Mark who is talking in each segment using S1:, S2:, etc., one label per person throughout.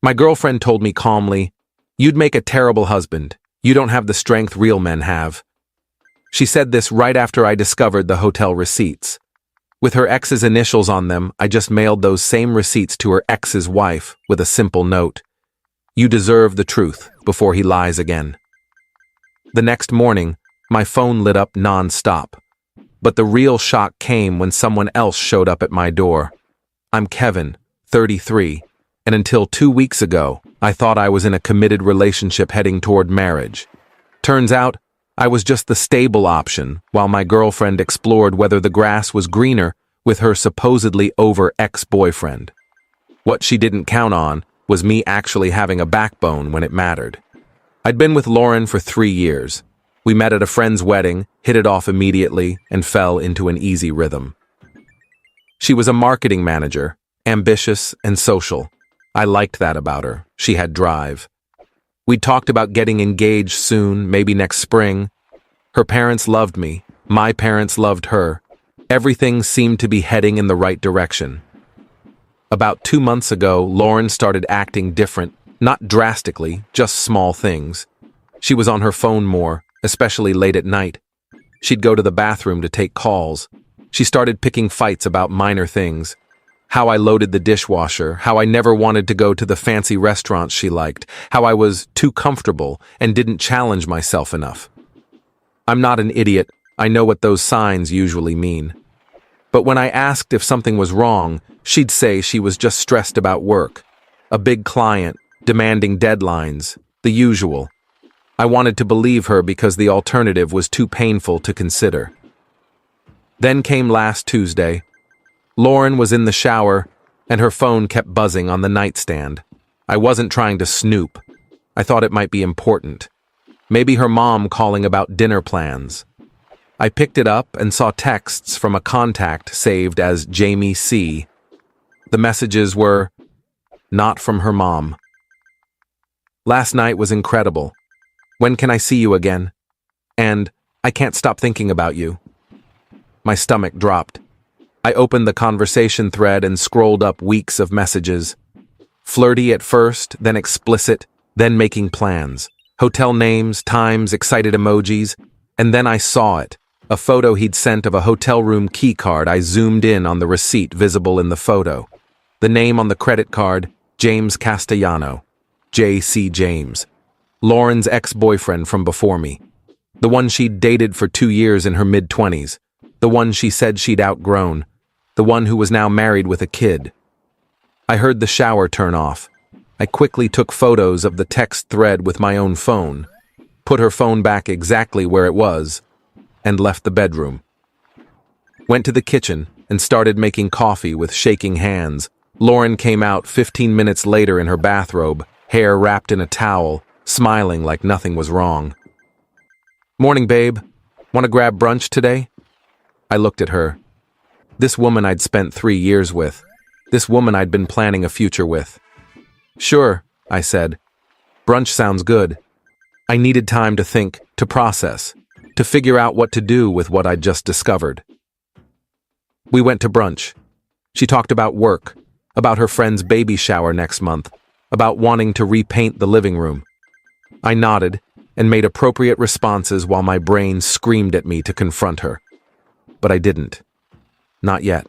S1: My girlfriend told me calmly, "You'd make a terrible husband. You don't have the strength real men have." She said this right after I discovered the hotel receipts. With her ex's initials on them, I just mailed those same receipts to her ex's wife with a simple note. "You deserve the truth before he lies again." The next morning, my phone lit up non-stop. But the real shock came when someone else showed up at my door. I'm Kevin, 33, and until 2 weeks ago, I thought I was in a committed relationship heading toward marriage. Turns out, I was just the stable option while my girlfriend explored whether the grass was greener with her supposedly over ex-boyfriend. What she didn't count on was me actually having a backbone when it mattered. I'd been with Lauren for 3 years. We met at a friend's wedding, hit it off immediately, and fell into an easy rhythm. She was a marketing manager, ambitious and social. I liked that about her. She had drive. We'd talked about getting engaged soon, maybe next spring. Her parents loved me. My parents loved her. Everything seemed to be heading in the right direction. About 2 months ago, Lauren started acting different, not drastically, just small things. She was on her phone more, especially late at night. She'd go to the bathroom to take calls. She started picking fights about minor things. How I loaded the dishwasher, how I never wanted to go to the fancy restaurants she liked, how I was too comfortable and didn't challenge myself enough. I'm not an idiot. I know what those signs usually mean. But when I asked if something was wrong, she'd say she was just stressed about work. A big client, demanding deadlines, the usual. I wanted to believe her because the alternative was too painful to consider. Then came last Tuesday. Lauren was in the shower, and her phone kept buzzing on the nightstand. I wasn't trying to snoop. I thought it might be important. Maybe her mom calling about dinner plans. I picked it up and saw texts from a contact saved as Jamie C. The messages were not from her mom. "Last night was incredible. When can I see you again?" And "I can't stop thinking about you." My stomach dropped. I opened the conversation thread and scrolled up weeks of messages. Flirty at first, then explicit, then making plans. Hotel names, times, excited emojis. And then I saw it. A photo he'd sent of a hotel room key card. I zoomed in on the receipt visible in the photo. The name on the credit card, James Castellano. J.C. James. Lauren's ex-boyfriend from before me. The one she'd dated for 2 years in her mid-20s. The one she said she'd outgrown. The one who was now married with a kid. I heard the shower turn off. I quickly took photos of the text thread with my own phone, put her phone back exactly where it was, and left the bedroom. Went to the kitchen and started making coffee with shaking hands. Lauren came out 15 minutes later in her bathrobe, hair wrapped in a towel, smiling like nothing was wrong. "Morning, babe. Want to grab brunch today?" I looked at her. This woman I'd spent 3 years with. This woman I'd been planning a future with. "Sure," I said. "Brunch sounds good." I needed time to think, to process, to figure out what to do with what I'd just discovered. We went to brunch. She talked about work, about her friend's baby shower next month, about wanting to repaint the living room. I nodded and made appropriate responses while my brain screamed at me to confront her. But I didn't. Not yet.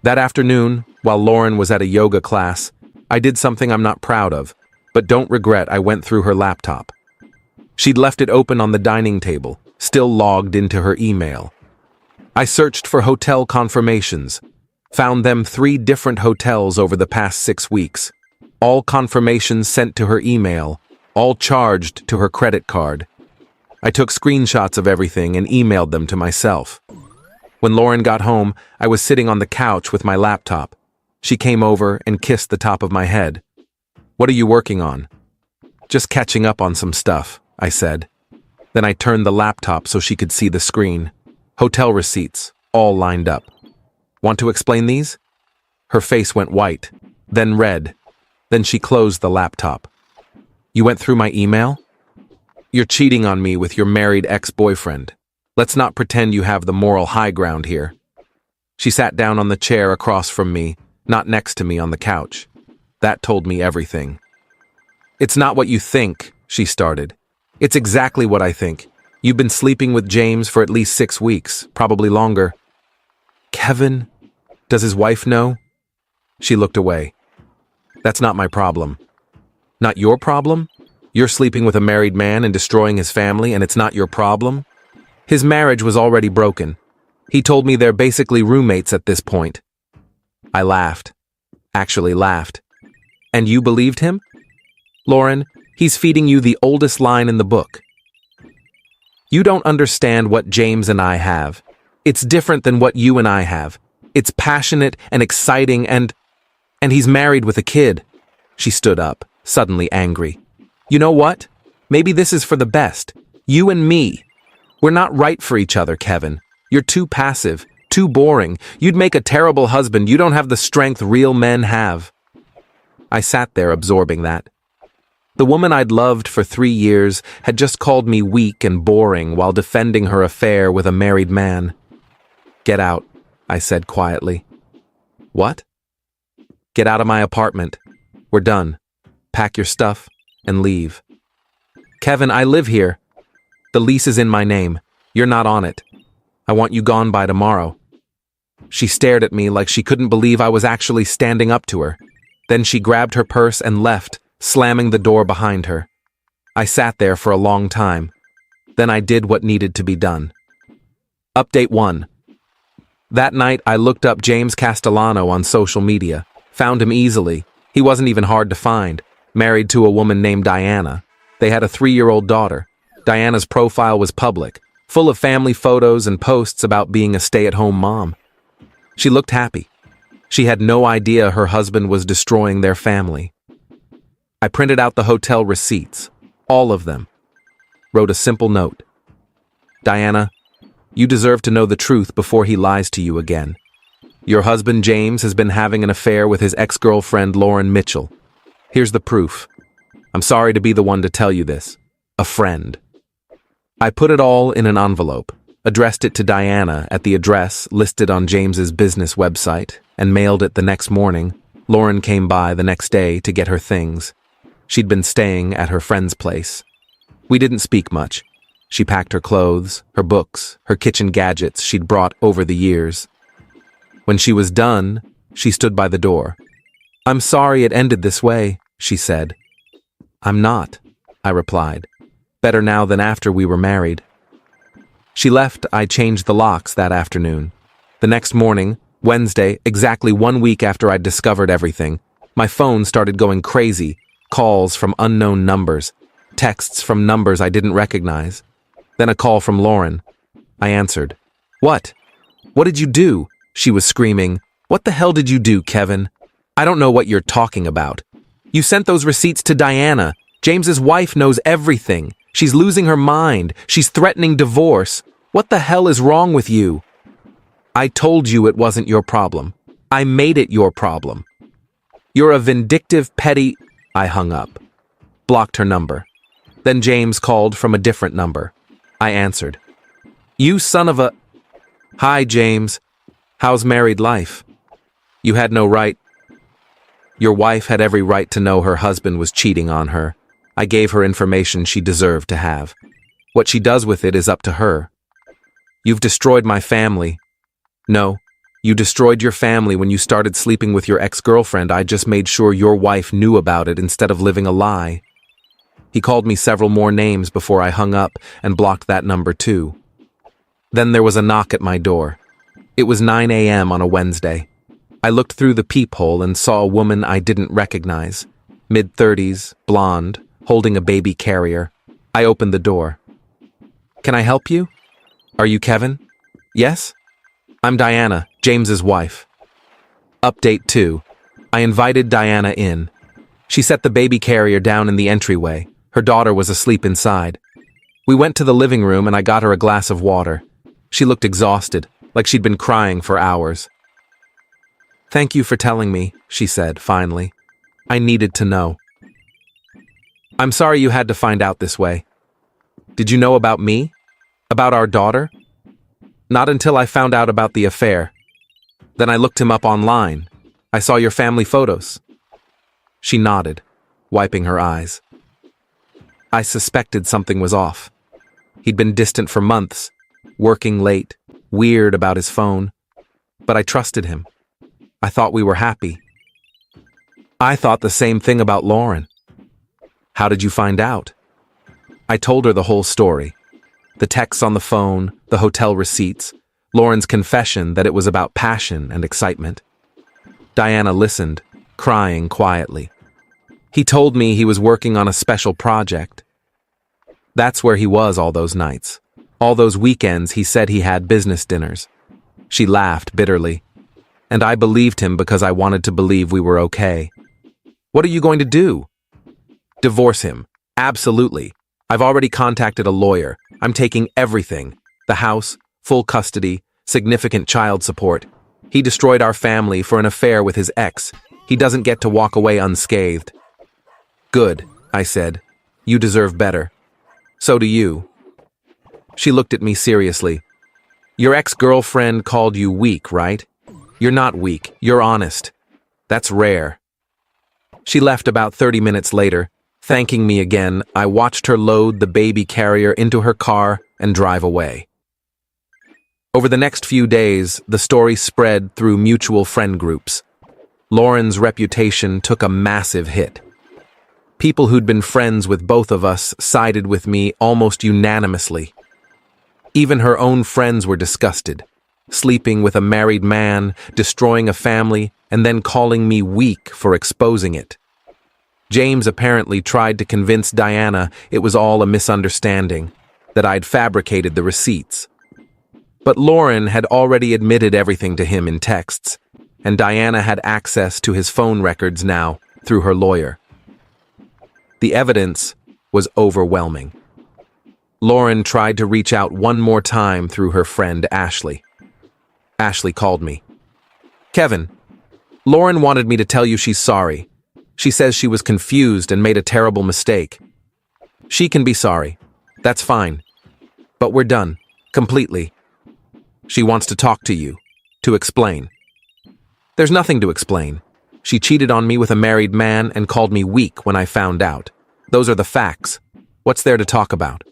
S1: That afternoon, while Lauren was at a yoga class, I did something I'm not proud of, but don't regret. I went through her laptop. She'd left it open on the dining table, still logged into her email. I searched for hotel confirmations, found them 3 different hotels over the past 6 weeks, all confirmations sent to her email, all charged to her credit card. I took screenshots of everything and emailed them to myself. When Lauren got home, I was sitting on the couch with my laptop. She came over and kissed the top of my head. "What are you working on?" "Just catching up on some stuff," I said. Then I turned the laptop so she could see the screen. Hotel receipts, all lined up. "Want to explain these?" Her face went white, then red. Then she closed the laptop. "You went through my email?" "You're cheating on me with your married ex-boyfriend. Let's not pretend you have the moral high ground here." She sat down on the chair across from me, not next to me on the couch. That told me everything. It's not what you think, she started. It's exactly what I think. You've been sleeping with James for at least 6 weeks, probably longer. Kevin? Does his wife know? She looked away. That's not my problem. Not your problem? You're sleeping with a married man and destroying his family, and it's not your problem? His marriage was already broken. He told me they're basically roommates at this point. I laughed. Actually laughed. And you believed him? Lauren, he's feeding you the oldest line in the book. You don't understand what James and I have. It's different than what you and I have. It's passionate and exciting and he's married with a kid. She stood up, suddenly angry. You know what? Maybe this is for the best. You and me. We're not right for each other, Kevin. You're too passive, too boring. You'd make a terrible husband. You don't have the strength real men have. I sat there absorbing that. The woman I'd loved for 3 years had just called me weak and boring while defending her affair with a married man. Get out, I said quietly. What? Get out of my apartment. We're done. Pack your stuff and leave. Kevin, I live here. The lease is in my name. You're not on it. I want you gone by tomorrow. She stared at me like she couldn't believe I was actually standing up to her. Then she grabbed her purse and left, slamming the door behind her. I sat there for a long time. Then I did what needed to be done. Update 1. That night, I looked up James Castellano on social media. Found him easily. He wasn't even hard to find. Married to a woman named Diana. They had a 3-year-old daughter. Diana's profile was public, full of family photos and posts about being a stay-at-home mom. She looked happy. She had no idea her husband was destroying their family. I printed out the hotel receipts, all of them. Wrote a simple note. Diana, you deserve to know the truth before he lies to you again. Your husband James has been having an affair with his ex-girlfriend Lauren Mitchell. Here's the proof. I'm sorry to be the one to tell you this. A friend. I put it all in an envelope, addressed it to Diana at the address listed on James's business website, and mailed it the next morning. Lauren came by the next day to get her things. She'd been staying at her friend's place. We didn't speak much. She packed her clothes, her books, her kitchen gadgets she'd brought over the years. When she was done, she stood by the door. I'm sorry it ended this way, she said. I'm not, I replied. Better now than after we were married. She left. I changed the locks that afternoon. The next morning, Wednesday, exactly 1 week after I'd discovered everything, my phone started going crazy. Calls from unknown numbers, texts from numbers I didn't recognize. Then a call from Lauren. I answered. What? What did you do? She was screaming. What the hell did you do, Kevin? I don't know what you're talking about. You sent those receipts to Diana. James's wife knows everything. She's losing her mind. She's threatening divorce. What the hell is wrong with you? I told you it wasn't your problem. I made it your problem. You're a vindictive, petty... I hung up. Blocked her number. Then James called from a different number. I answered. You son of a... Hi, James. How's married life? You had no right... Your wife had every right to know her husband was cheating on her. I gave her information she deserved to have. What she does with it is up to her. You've destroyed my family. No, you destroyed your family when you started sleeping with your ex-girlfriend. I just made sure your wife knew about it instead of living a lie. He called me several more names before I hung up and blocked that number too. Then there was a knock at my door. It was 9 a.m. on a Wednesday. I looked through the peephole and saw a woman I didn't recognize. Mid-30s, blonde, holding a baby carrier. I opened the door. Can I help you? Are you Kevin? Yes? I'm Diana, James's wife. Update 2. I invited Diana in. She set the baby carrier down in the entryway. Her daughter was asleep inside. We went to the living room and I got her a glass of water. She looked exhausted, like she'd been crying for hours. Thank you for telling me, she said, finally. I needed to know. I'm sorry you had to find out this way. Did you know about me? About our daughter? Not until I found out about the affair. Then I looked him up online. I saw your family photos. She nodded, wiping her eyes. I suspected something was off. He'd been distant for months, working late, weird about his phone. But I trusted him. I thought we were happy. I thought the same thing about Lauren. How did you find out? I told her the whole story. The texts on the phone, the hotel receipts, Lauren's confession that it was about passion and excitement. Diana listened, crying quietly. He told me he was working on a special project. That's where he was all those nights. All those weekends he said he had business dinners. She laughed bitterly. And I believed him because I wanted to believe we were okay. What are you going to do? Divorce him. Absolutely. I've already contacted a lawyer. I'm taking everything. The house, full custody, significant child support. He destroyed our family for an affair with his ex. He doesn't get to walk away unscathed. Good, I said. You deserve better. So do you. She looked at me seriously. Your ex-girlfriend called you weak, right? You're not weak. You're honest. That's rare. She left about 30 minutes later. Thanking me again, I watched her load the baby carrier into her car and drive away. Over the next few days, the story spread through mutual friend groups. Lauren's reputation took a massive hit. People who'd been friends with both of us sided with me almost unanimously. Even her own friends were disgusted, sleeping with a married man, destroying a family, and then calling me weak for exposing it. James apparently tried to convince Diana it was all a misunderstanding, that I'd fabricated the receipts. But Lauren had already admitted everything to him in texts, and Diana had access to his phone records now through her lawyer. The evidence was overwhelming. Lauren tried to reach out one more time through her friend Ashley. Ashley called me. Kevin, Lauren wanted me to tell you she's sorry. She says she was confused and made a terrible mistake. She can be sorry. That's fine. But we're done. Completely. She wants to talk to you. To explain. There's nothing to explain. She cheated on me with a married man and called me weak when I found out. Those are the facts. What's there to talk about?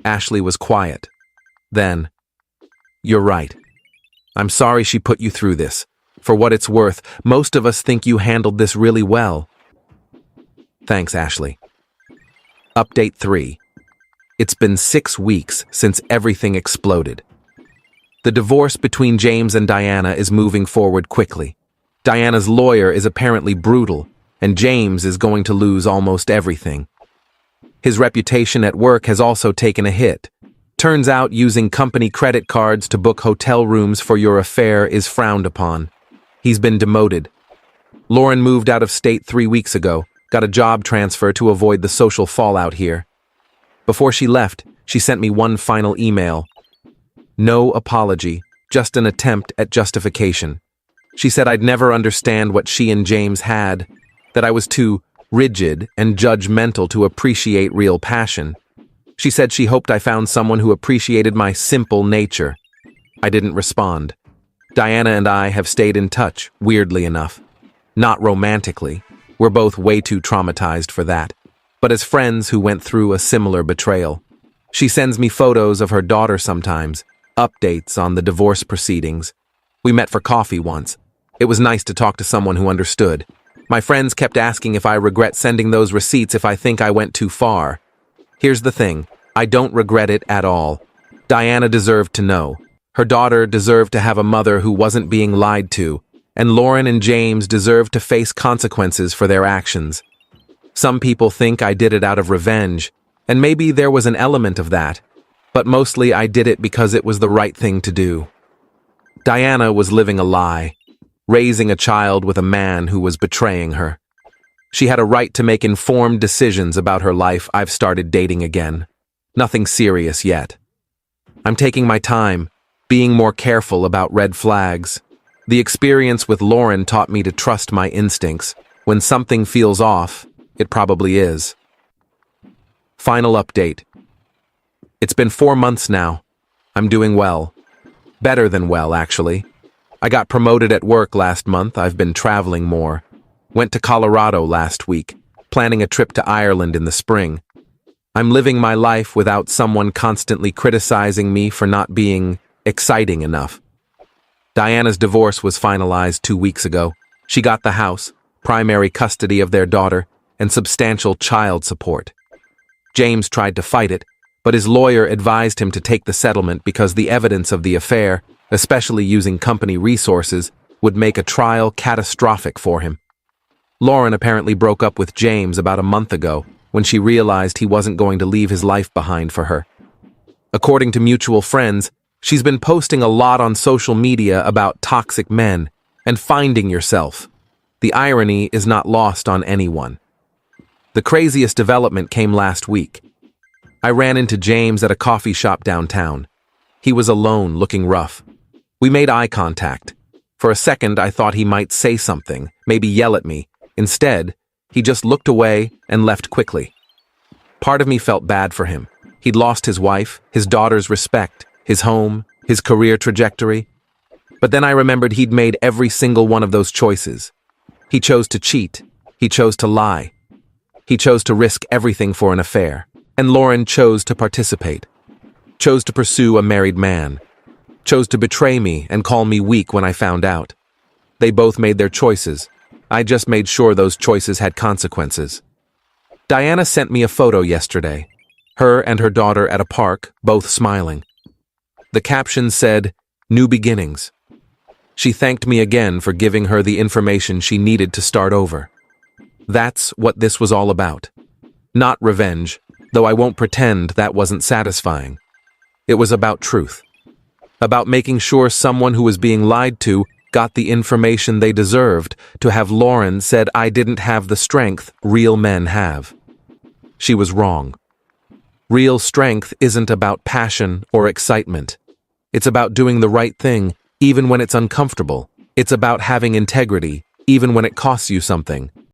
S1: Ashley was quiet. Then, you're right. I'm sorry she put you through this. For what it's worth, most of us think you handled this really well. Thanks, Ashley. Update 3. It's been 6 weeks since everything exploded. The divorce between James and Diana is moving forward quickly. Diana's lawyer is apparently brutal, and James is going to lose almost everything. His reputation at work has also taken a hit. Turns out using company credit cards to book hotel rooms for your affair is frowned upon. He's been demoted. Lauren moved out of state 3 weeks ago, got a job transfer to avoid the social fallout here. Before she left, she sent me one final email. No apology, just an attempt at justification. She said I'd never understand what she and James had, that I was too rigid and judgmental to appreciate real passion. She said she hoped I found someone who appreciated my simple nature. I didn't respond. Diana and I have stayed in touch, weirdly enough. Not romantically. We're both way too traumatized for that. But as friends who went through a similar betrayal. She sends me photos of her daughter sometimes, updates on the divorce proceedings. We met for coffee once. It was nice to talk to someone who understood. My friends kept asking if I regret sending those receipts if I think I went too far. Here's the thing. I don't regret it at all. Diana deserved to know. Her daughter deserved to have a mother who wasn't being lied to, and Lauren and James deserved to face consequences for their actions. Some people think I did it out of revenge, and maybe there was an element of that, but mostly I did it because it was the right thing to do. Diana was living a lie, raising a child with a man who was betraying her. She had a right to make informed decisions about her life. I've started dating again. Nothing serious yet. I'm taking my time, being more careful about red flags. The experience with Lauren taught me to trust my instincts. When something feels off, it probably is. Final update. It's been 4 months now. I'm doing well. Better than well, actually. I got promoted at work last month. I've been traveling more. Went to Colorado last week, planning a trip to Ireland in the spring. I'm living my life without someone constantly criticizing me for not being exciting enough. Diana's divorce was finalized 2 weeks ago. She got the house, primary custody of their daughter, and substantial child support. James tried to fight it, but his lawyer advised him to take the settlement because the evidence of the affair, especially using company resources, would make a trial catastrophic for him. Lauren apparently broke up with James about a month ago when she realized he wasn't going to leave his life behind for her. According to mutual friends, she's been posting a lot on social media about toxic men and finding yourself. The irony is not lost on anyone. The craziest development came last week. I ran into James at a coffee shop downtown. He was alone, looking rough. We made eye contact. For a second, I thought he might say something, maybe yell at me. Instead, he just looked away and left quickly. Part of me felt bad for him. He'd lost his wife, his daughter's respect, his home, his career trajectory. But then I remembered he'd made every single one of those choices. He chose to cheat. He chose to lie. He chose to risk everything for an affair. And Lauren chose to participate. Chose to pursue a married man. Chose to betray me and call me weak when I found out. They both made their choices. I just made sure those choices had consequences. Diana sent me a photo yesterday. Her and her daughter at a park, both smiling. The caption said, "New beginnings." She thanked me again for giving her the information she needed to start over. That's what this was all about. Not revenge, though I won't pretend that wasn't satisfying. It was about truth. About making sure someone who was being lied to got the information they deserved, to have Lauren said I didn't have the strength real men have. She was wrong. Real strength isn't about passion or excitement. It's about doing the right thing, even when it's uncomfortable. It's about having integrity, even when it costs you something.